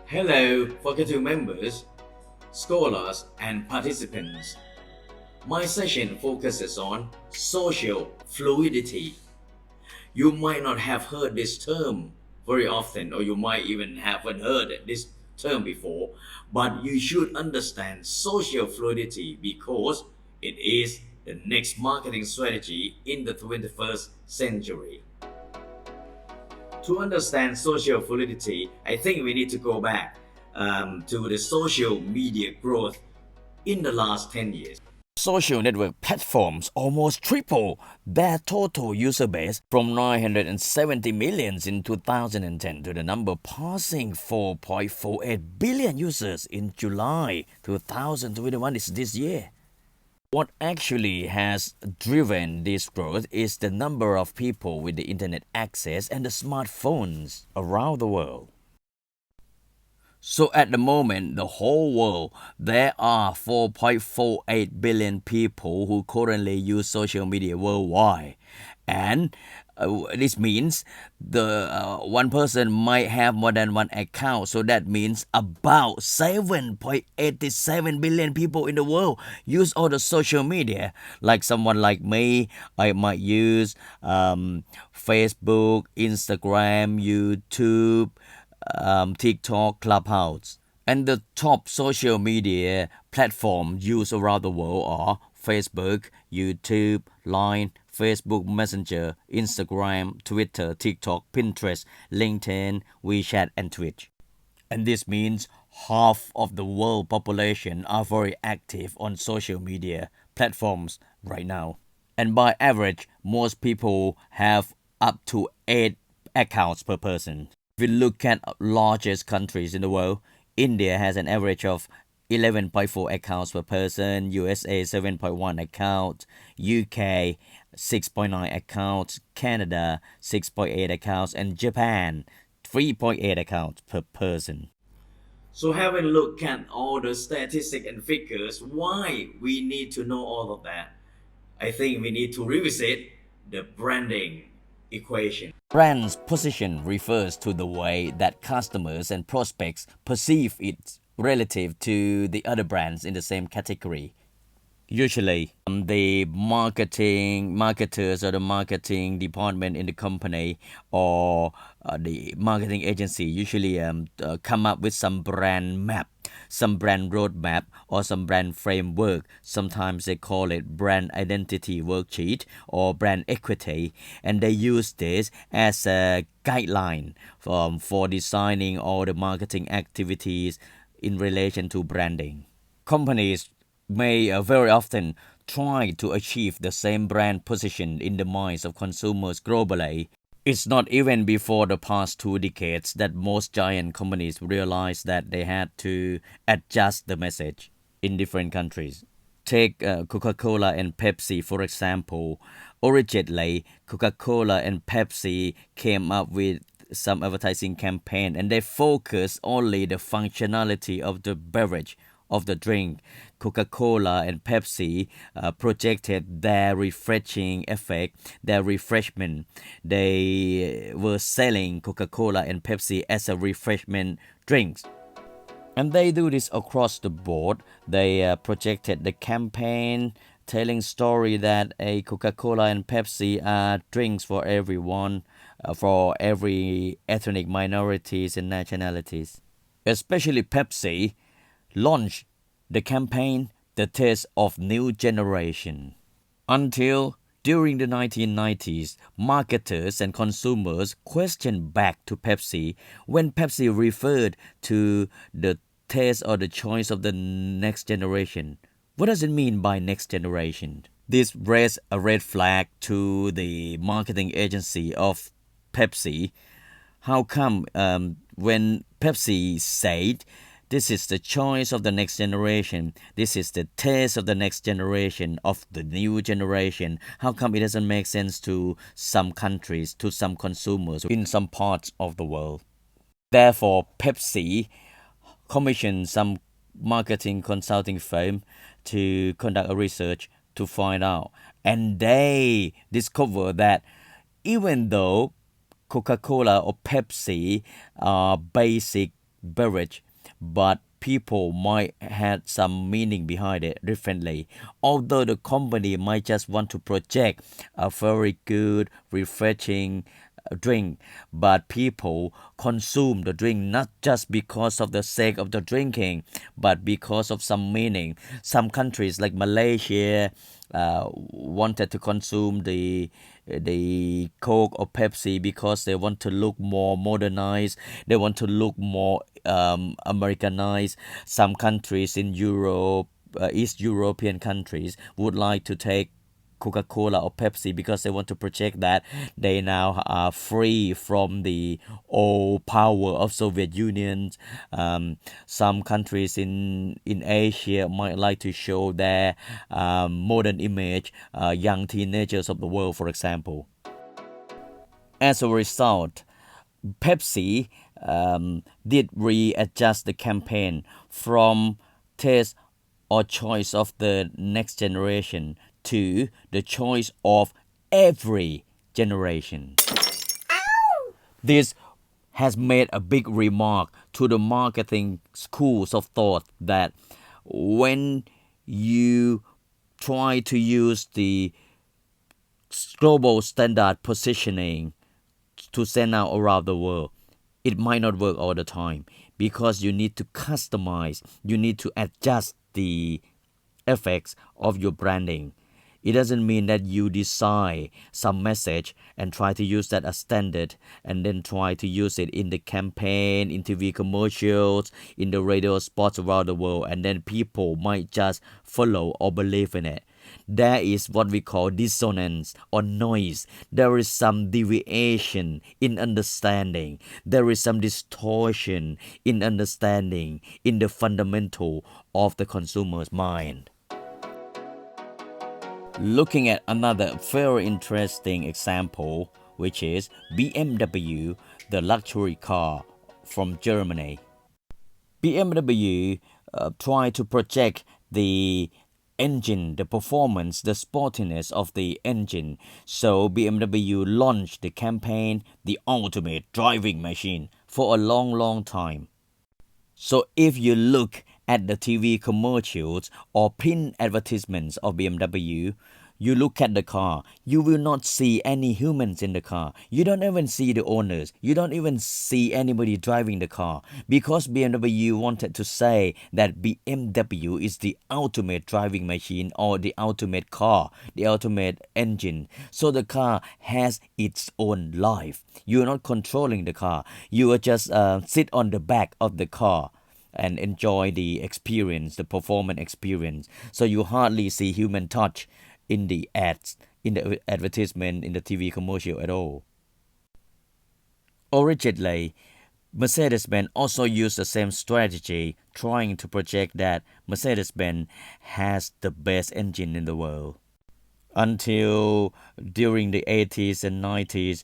Hello, faculty members, scholars, and participants. My session focuses on social fluidity. You might not have heard this term very often, or you might even haven't heard this term before, but you should understand social fluidity because it is the next marketing strategy in the 21st century. To understand social fluidity, I think we need to go back to the social media growth in the last 10 years. Social network platforms almost triple their total user base from 970 millions in 2010 to the number passing 4.48 billion users in July 2021 this year. What actually has driven this growth is the number of people with the internet access and the smartphones around the world. So at the moment, the whole world, there are 4.48 billion people who currently use social media worldwide. And this means one person might have more than one account. So that means about 7.87 billion people in the world use all the social media. Like someone like me, I might use Facebook, Instagram, YouTube, TikTok, Clubhouse. And the top social media platforms used around the world are Facebook, YouTube, Line, Facebook Messenger, Instagram, Twitter, TikTok, Pinterest, LinkedIn, WeChat, and Twitch. And this means half of the world population are very active on social media platforms right now. And by average, most people have up to 8 accounts per person. If we look at largest countries in the world, India has an average of 11.4 accounts per person, USA 7.1 accounts, UK 6.9 accounts, Canada 6.8 accounts, and Japan 3.8 accounts per person. So having looked at all the statistics and figures, why we need to know all of that? I think we need to revisit the branding equation. Brand's position refers to the way that customers and prospects perceive it relative to the other brands in the same category. Usually, the marketers or the marketing department in the company or the marketing agency usually come up with some brand map, some brand roadmap, or some brand framework. Sometimes they call it brand identity worksheet or brand equity, and they use this as a guideline for designing all the marketing activities in relation to branding. Companies may very often try to achieve the same brand position in the minds of consumers globally. It's not even before the past 2 decades that most giant companies realized that they had to adjust the message in different countries. Take Coca-Cola and Pepsi, for example. Originally, Coca-Cola and Pepsi came up with some advertising campaign and they focus only the functionality of the beverage, of the drink. Coca-Cola and Pepsi projected their refreshing effect, their refreshment. They were selling Coca-Cola and Pepsi as a refreshment drinks. And they do this across the board. They projected the campaign telling story that a Coca-Cola and Pepsi are drinks for everyone, for every ethnic minorities and nationalities. Especially Pepsi launched the campaign The Taste of New Generation. Until during the 1990s, marketers and consumers questioned back to Pepsi when Pepsi referred to the taste or the choice of the next generation. What does it mean by next generation? This raised a red flag to the marketing agency of Pepsi. How come when Pepsi said, this is the choice of the next generation, this is the taste of the next generation, of the new generation, how come it doesn't make sense to some countries, to some consumers in some parts of the world? Therefore, Pepsi commissioned some marketing consulting firm to conduct a research to find out. And they discovered that even though Coca-Cola or Pepsi are basic beverage, but people might have some meaning behind it differently. Although the company might just want to project a very good, refreshing drink, but people consume the drink not just because of the sake of the drinking, but because of some meaning. Some countries like Malaysia wanted to consume the Coke or Pepsi because they want to look more modernized, they want to look more Americanized. Some countries in Europe, East European countries, would like to take Coca-Cola or Pepsi because they want to project that they now are free from the old power of Soviet Union. Some countries in Asia might like to show their modern image, young teenagers of the world, for example. As a result, Pepsi did readjust the campaign from taste or choice of the next generation to the choice of every generation. This has made a big remark to the marketing schools of thought that when you try to use the global standard positioning to send out around the world, it might not work all the time because you need to customize, you need to adjust the effects of your branding. It doesn't mean that you design some message and try to use that as standard and then try to use it in the campaign, in TV commercials, in the radio spots around the world, and then people might just follow or believe in it. There is what we call dissonance or noise. There is some deviation in understanding. There is some distortion in understanding in the fundamental of the consumer's mind. Looking at another very interesting example, which is BMW, the luxury car from Germany. BMW tried to project the engine, the performance, the sportiness of the engine. So BMW launched the campaign, the ultimate driving machine, for a long time. So if you look at the TV commercials or print advertisements of BMW, you look at the car, you will not see any humans in the car. You don't even see the owners. You don't even see anybody driving the car because BMW wanted to say that BMW is the ultimate driving machine or the ultimate car, the ultimate engine. So the car has its own life. You're not controlling the car. You are just sit on the back of the car and enjoy the experience, the performance experience. So you hardly see human touch in the ads, in the advertisement, in the TV commercial at all. Originally, Mercedes-Benz also used the same strategy, trying to project that Mercedes-Benz has the best engine in the world. Until during the 80s and 90s,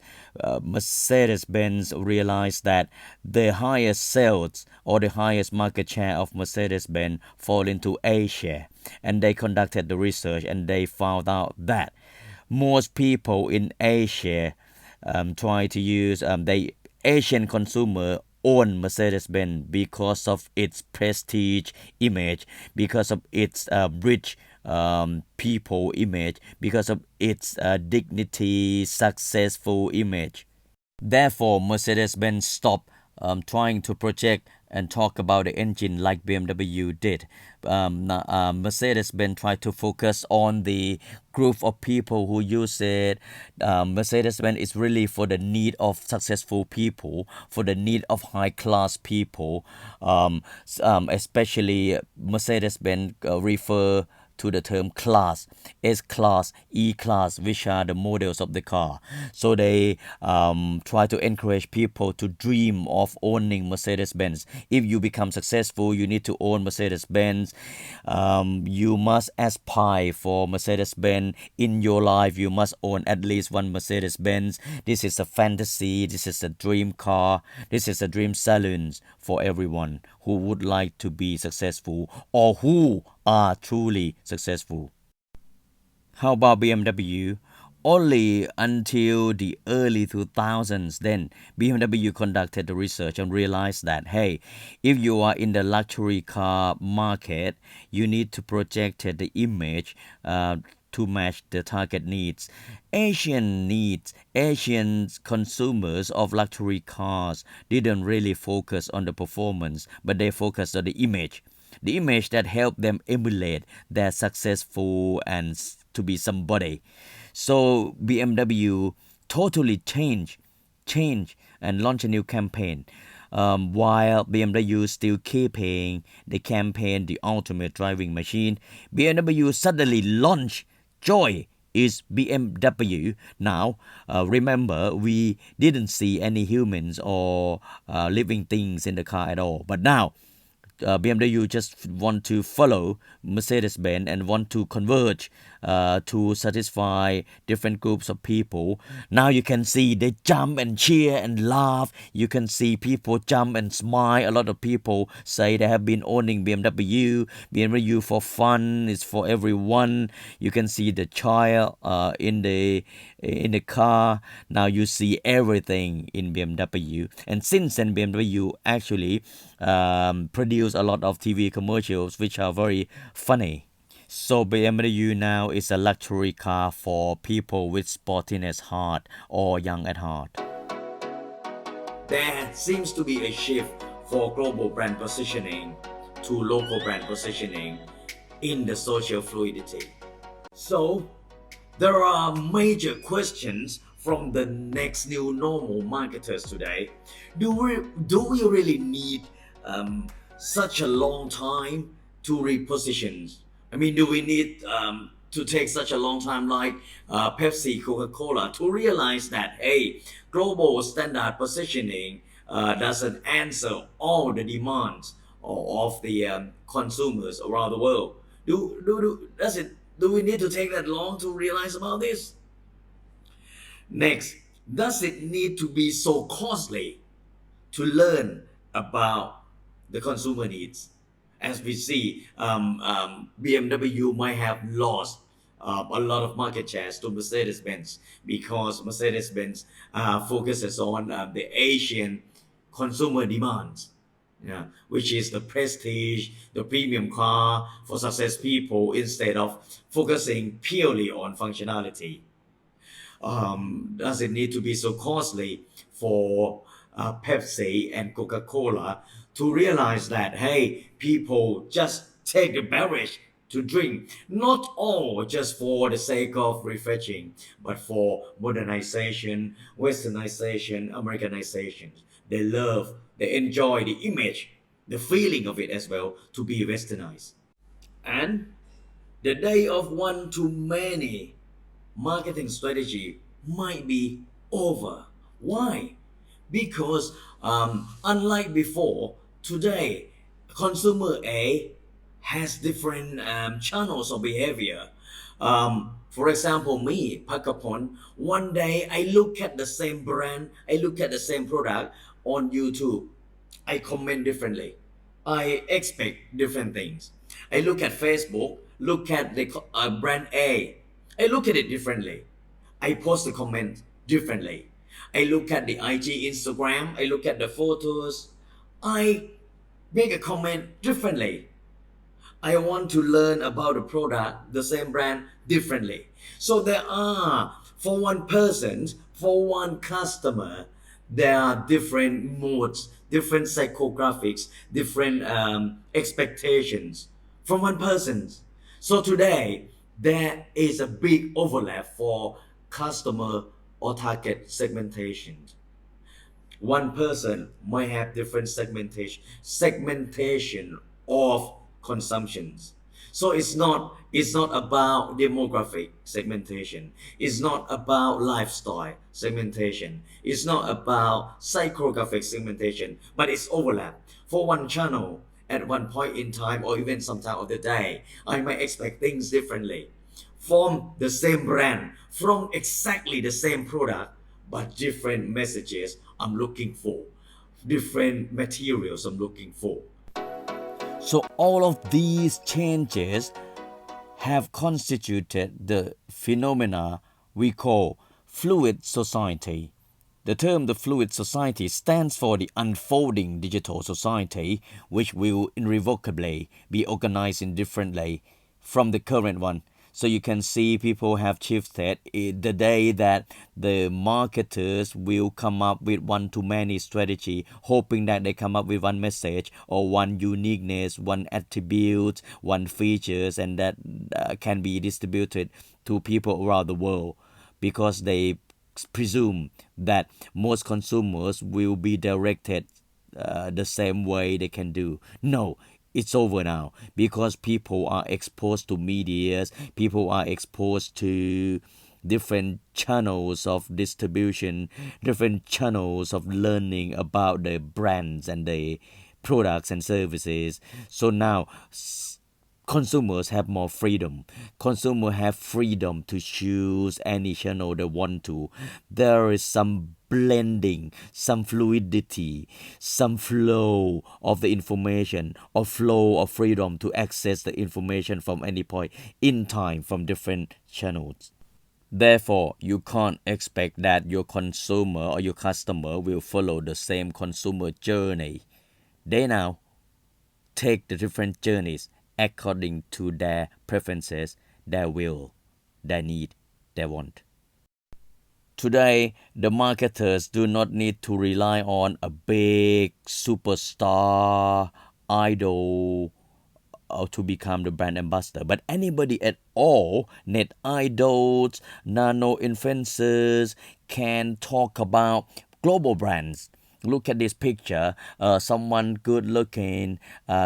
Mercedes-Benz realized that the highest sales or the highest market share of Mercedes-Benz fall into Asia. And they conducted the research and they found out that most people in Asia try to use, the Asian consumer own Mercedes-Benz because of its prestige image, because of its rich people image, because of its dignity, successful image. Therefore, Mercedes-Benz stopped trying to project and talk about the engine like BMW did. Mercedes-Benz tried to focus on the group of people who use it. Mercedes-Benz is really for the need of successful people, for the need of high-class people. Especially Mercedes-Benz refer to the term class, S-class, E-class, which are the models of the car. So they try to encourage people to dream of owning Mercedes-Benz. If you become successful, you need to own Mercedes-Benz. You must aspire for Mercedes-Benz. In your life, you must own at least one Mercedes-Benz. This is a fantasy. This is a dream car. This is a dream saloon for everyone who would like to be successful or who are truly successful. How about BMW? Only until the early 2000s, then BMW conducted the research and realized that, hey, if you are in the luxury car market, you need to project the image to match the target needs. Asian consumers of luxury cars didn't really focus on the performance, but they focused on the image. The image that helped them emulate their successful and to be somebody. So BMW totally changed and launched a new campaign. While BMW still keeping the campaign The Ultimate Driving Machine, BMW suddenly launched Joy is BMW. Now, remember, we didn't see any humans or living things in the car at all. But now, BMW just want to follow Mercedes-Benz and want to converge to satisfy different groups of people. Now you can see they jump and cheer and laugh. You can see people jump and smile. A lot of people say they have been owning BMW for fun, it's for everyone. You can see the child in the car. Now you see everything in BMW. And since then, BMW actually produce a lot of TV commercials which are very funny. So BMW now is a luxury car for people with sportiness heart or young at heart. There seems to be a shift for global brand positioning to local brand positioning in the social fluidity. So there are major questions from the next new normal marketers today. Do we really need such a long time to reposition? I mean, do we need to take such a long time like Pepsi, Coca-Cola to realize that, hey, global standard positioning doesn't answer all the demands of the consumers around the world? Do we need to take that long to realize about this? Next, does it need to be so costly to learn about the consumer needs? As we see, BMW might have lost a lot of market shares to Mercedes-Benz because Mercedes-Benz focuses on the Asian consumer demands, which is the prestige, the premium car for success people instead of focusing purely on functionality. Does it need to be so costly for Pepsi and Coca-Cola to realize that, hey, people just take the beverage to drink, not all just for the sake of refreshing, but for modernization, westernization, Americanization. They love, they enjoy the image, the feeling of it as well to be westernized. And the day of one to many marketing strategy might be over. Why? Because unlike before, today consumer A has different channels of behavior. For example, me,ภคพล, one day I look at the same brand, I look at the same product on YouTube. I comment differently. I expect different things. I look at Facebook, look at the brand A. I look at it differently. I post the comment differently. I look at the IG, Instagram, I look at the photos. I make a comment differently. I want to learn about the product, the same brand, differently. So there are, for one person, for one customer, there are different modes, different psychographics, different expectations from one person. So today, there is a big overlap for customer or target segmentation. One person might have different segmentation of consumptions. So it's not about demographic segmentation. It's not about lifestyle segmentation. It's not about psychographic segmentation, but it's overlap. For one channel, at one point in time or even sometime of the day, I might expect things differently. From the same brand, from exactly the same product, but different messages I'm looking for, different materials I'm looking for. So all of these changes have constituted the phenomena we call fluid society. The term the fluid society stands for the unfolding digital society, which will irrevocably be organized indifferently from the current one. So you can see people have shifted the day that the marketers will come up with one-to-many strategy, hoping that they come up with one message or one uniqueness, one attribute, one features, and that can be distributed to people around the world because they presume that most consumers will be directed the same way they can do. No, it's over now because people are exposed to medias, people are exposed to different channels of distribution, different channels of learning about the brands and the products and services. So now consumers have more freedom. Consumers have freedom to choose any channel they want to. There is some blending, some fluidity, some flow of the information, or flow of freedom to access the information from any point in time from different channels. Therefore, you can't expect that your consumer or your customer will follow the same consumer journey. They now take the different journeys according to their preferences, their will, their need, their want. Today, the marketers do not need to rely on a big superstar idol to become the brand ambassador, but anybody at all, net idols, nano influencers, can talk about global brands. Look at this picture. Someone good looking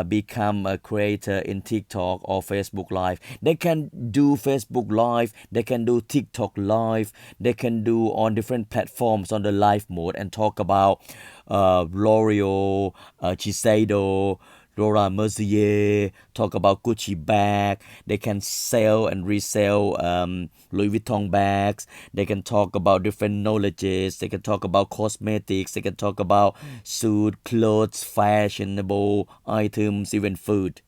become a creator in TikTok or Facebook Live. They can do Facebook Live. They can do TikTok Live. They can do on different platforms on the live mode and talk about L'Oreal, Shiseido, Laura Mercier, talk about Gucci bag. They can sell and resell Louis Vuitton bags. They can talk about different knowledges. They can talk about cosmetics. They can talk about suit, clothes, fashionable items, even food.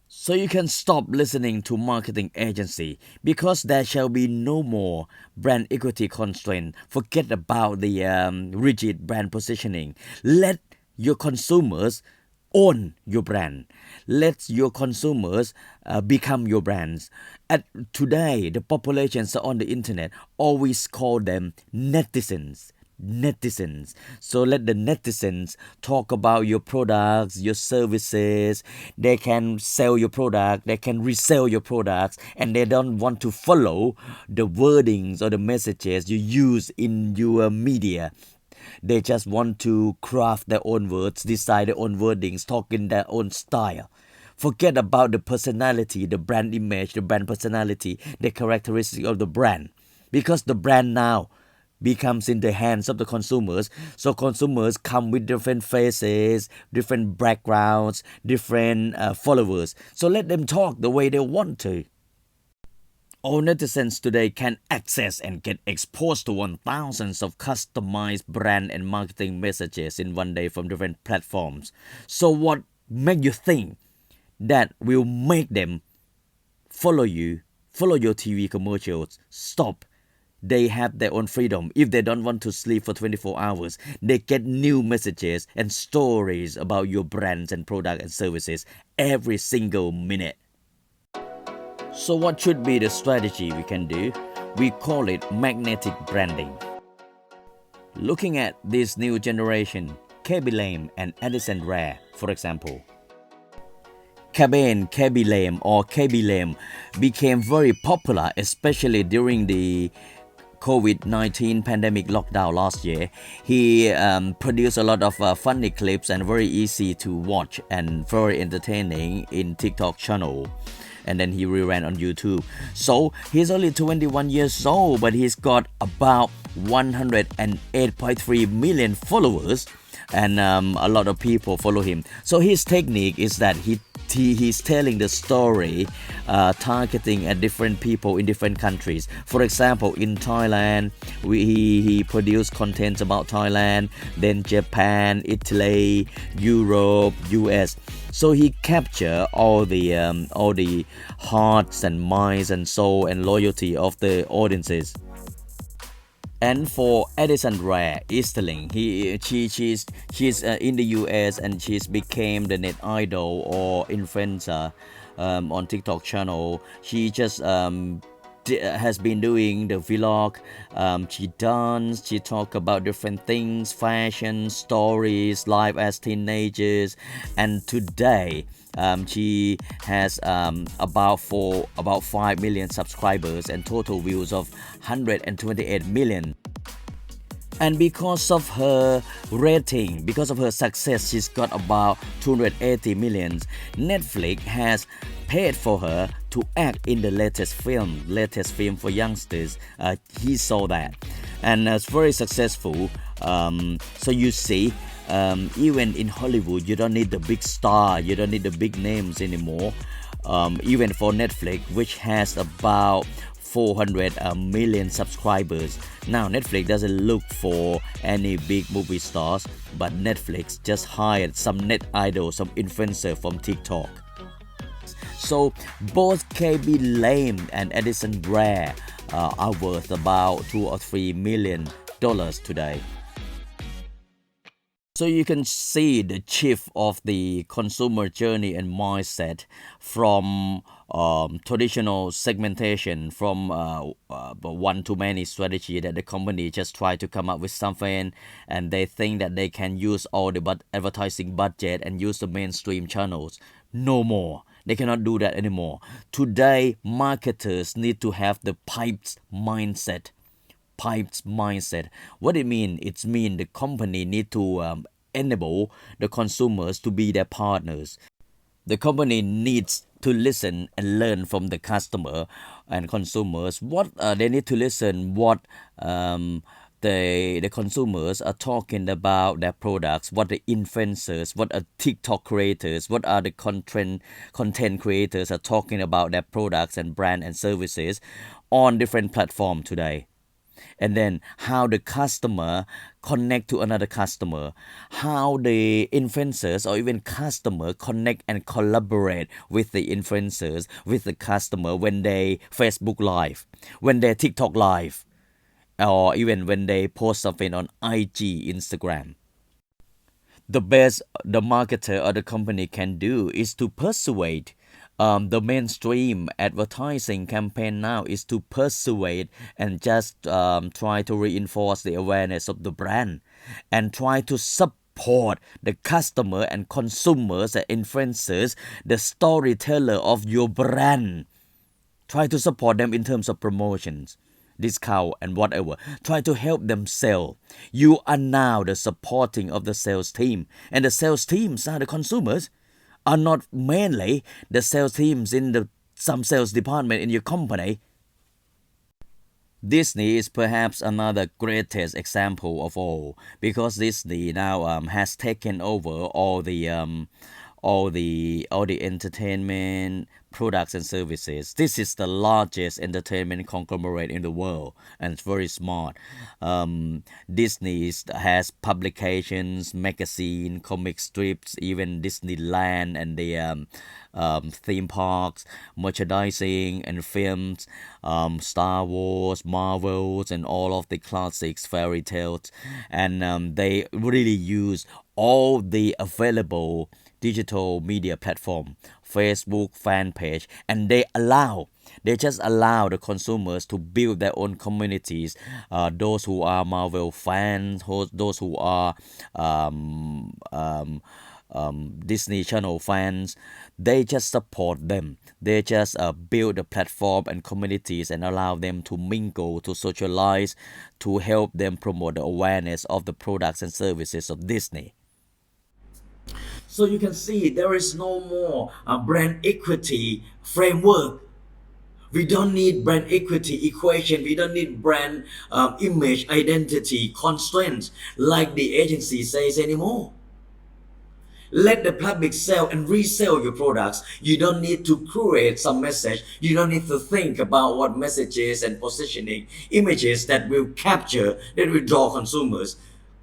So you can stop listening to marketing agency because there shall be no more brand equity constraint. Forget about the rigid brand positioning. Let your consumers own your brand. Let your consumers become your brands. Today, the populations on the internet always call them netizens. So let the netizens talk about your products, your services. They can sell your product, they can resell your products, and they don't want to follow the wordings or the messages you use in your media. They just want to craft their own words, decide their own wordings, talk in their own style. Forget about the personality, the brand image, the brand personality, the characteristic of the brand. Because the brand now becomes in the hands of the consumers. So consumers come with different faces, different backgrounds, different followers. So let them talk the way they want to. All netizens today can access and get exposed to thousands of customized brand and marketing messages in one day from different platforms. So what make you think that will make them follow your TV commercials? Stop. They have their own freedom. If they don't want to sleep for 24 hours, they get new messages and stories about your brands and products and services every single minute. So what should be the strategy we can do? We call it magnetic branding. Looking at this new generation, Khaby Lame and Addison Rae, for example. Khaby Lame became very popular, especially during the COVID-19 pandemic lockdown last year. He produced a lot of funny clips and very easy to watch and very entertaining in TikTok channel. And then he reran on YouTube. So he's only 21 years old, but he's got about 108.3 million followers, and a lot of people follow him. So his technique is that he's telling the story, targeting at different people in different countries. For example, in Thailand, he produced contents about Thailand, then Japan, Italy, Europe, US. So he captured all the hearts and minds and soul and loyalty of the audiences. And for Addison Rae Easterling, she's in the US and she's became the net idol or influencer on TikTok channel. She just has been doing the vlog. She dance, she talk about different things, fashion, stories, life as teenagers, and today she has about 5 million subscribers and total views of 128 million. And because of her rating, because of her success, she's got about 280 million. Netflix has paid for her to act in the latest film for youngsters. He saw that, and it's very successful. So you see, even in Hollywood, you don't need the big star, you don't need the big names anymore. Even for Netflix, which has about 400 million subscribers. Now Netflix doesn't look for any big movie stars, but Netflix just hired some net idols, some influencer from TikTok. So both KB Lame and Addison Rae are worth about $2 or $3 million today. So you can see the shift of the consumer journey and mindset from traditional segmentation, from one-to-many strategy that the company just try to come up with something and they think that they can use all the advertising budget and use the mainstream channels. No more. They cannot do that anymore. Today, marketers need to have the pipes mindset. What it mean? It mean the company need to enable the consumers to be their partners. The company needs to listen and learn from the customer and consumers. What they need to listen what the consumers are talking about their products, what the influencers, what are TikTok creators, what are the content creators are talking about their products and brand and services on different platforms today. And then how the customer connect to another customer, how the influencers or even customer connect and collaborate with the influencers, with the customer when they Facebook Live, when they TikTok Live, or even when they post something on IG, Instagram. The best the marketer or the company can do is to persuade. The mainstream advertising campaign now is to persuade and just try to reinforce the awareness of the brand and try to support the customer and consumers and influencers, the storyteller of your brand. Try to support them in terms of promotions, discount and whatever. Try to help them sell. You are now the supporting of the sales team, and the sales teams are the consumers, are not mainly the sales teams in some sales department in your company. Disney is perhaps another greatest example of all, because Disney now has taken over all the entertainment products and services. This is the largest entertainment conglomerate in the world, and it's very smart. Disney has publications, magazine, comic strips, even Disneyland and the theme parks, merchandising and films, Star Wars, Marvels, and all of the classics, fairy tales, and they really use all the available digital media platform, Facebook fan page, and they just allow the consumers to build their own communities. Those who are Marvel fans, those who are Disney Channel fans, they just support them. They just build a platform and communities and allow them to mingle, to socialize, to help them promote the awareness of the products and services of Disney. So you can see there is no more brand equity framework. We don't need brand equity equation. We don't need brand image identity constraints like the agency says anymore. Let the public sell and resell your products. You don't need to create some message. You don't need to think about what messages and positioning images that will capture, that will draw consumers.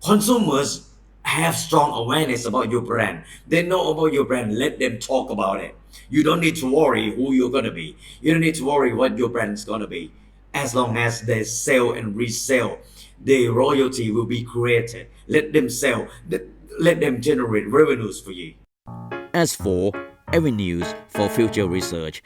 Consumers have strong awareness about your brand. They know about your brand. Let them talk about it. You don't need to worry who you're going to be. You don't need to worry what your brand is going to be. As long as they sell and resell their royalty will be created. Let them sell, let them generate revenues for you. As for avenues for future research,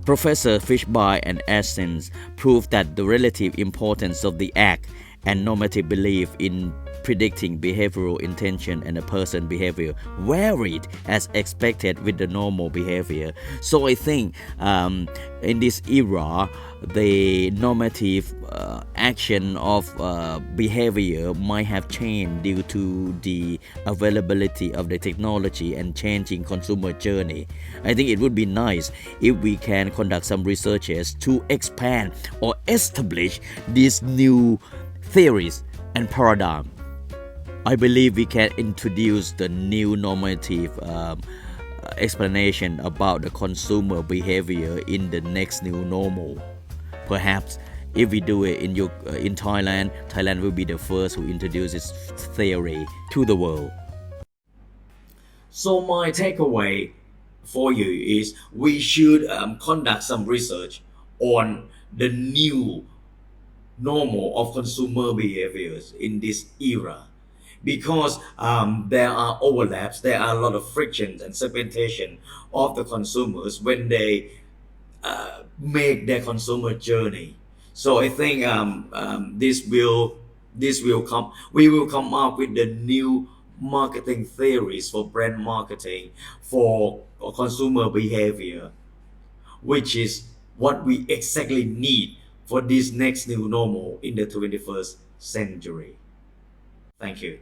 Professor Fishby and Essence proved that the relative importance of the act and normative belief in predicting behavioral intention and a person behavior varied as expected with the normal behavior. So I think in this era, the normative action of behavior might have changed due to the availability of the technology and changing consumer journey. I think it would be nice if we can conduct some researches to expand or establish these new theories and paradigm. I believe we can introduce the new normative explanation about the consumer behavior in the next new normal. Perhaps if we do it in Thailand, Thailand will be the first who introduces theory to the world. So my takeaway for you is we should conduct some research on the new normal of consumer behaviors in this era, because there are overlaps, there are a lot of frictions and segmentation of the consumers when they make their consumer journey. So I think we will come up with the new marketing theories for brand marketing for consumer behavior, which is what we exactly need for this next new normal in the 21st century. Thank you.